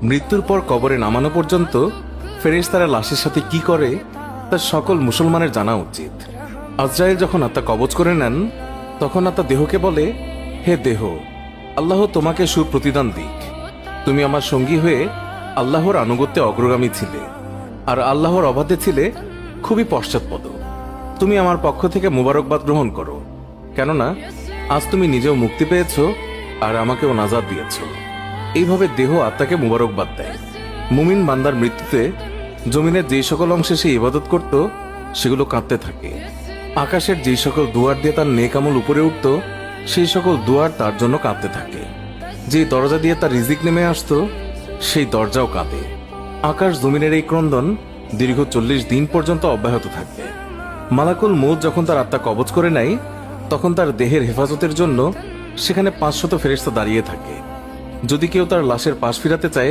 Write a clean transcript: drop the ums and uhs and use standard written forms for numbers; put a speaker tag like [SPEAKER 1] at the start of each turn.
[SPEAKER 1] মৃত্যুর পর কবরে নামানো পর্যন্ত ফেরেশতারা লাশের সাথে কি করে তা সকল মুসলমানের জানা উচিত। আজরাইল যখন আত্মা কবজ করে নেন তখন আত্মা দেহকে বলে, হে দেহ, আল্লাহ তোমাকে সুপ্রতিদান দিক। তুমি আমার সঙ্গী হয়ে আল্লাহর আনুগত্যে অগ্রগামী ছিলে, আর আল্লাহর অবাধে ছিলে খুবই পশ্চাৎপদ। তুমি আমার পক্ষ থেকে মুবারকবাদ গ্রহণ করো, কেননা আজ তুমি নিজেও মুক্তি পেয়েছ আর আমাকেও নাজাত দিয়েছ। এইভাবে দেহ আত্মাকে মুবারকবাদ দেয়। মুমিন বান্দার মৃত্যুতে জমিনের যেই সকল অংশে সে ইবাদত করত সেগুলো কাঁদতে থাকে। আকাশের যেই সকল দুয়ার দিয়ে তার নেক আমল উপরে উঠত সেই সকল দুয়ার তার জন্য কাঁদতে থাকে। যে দরজা দিয়ে তার রিজিক নেমে আসতো সেই দরজাও কাঁদে। আকাশ জমিনের এই ক্রন্দন দীর্ঘ 40 দিন পর্যন্ত অব্যাহত থাকবে। মালাকুল মউত যখন তার আত্মা কবজ করে নেয় তখন তার দেহের হেফাজতের জন্য সেখানে 500 ফেরেশতা দাঁড়িয়ে থাকে। যদি কেউ তার লাশের পাশ ফিরাতে চায়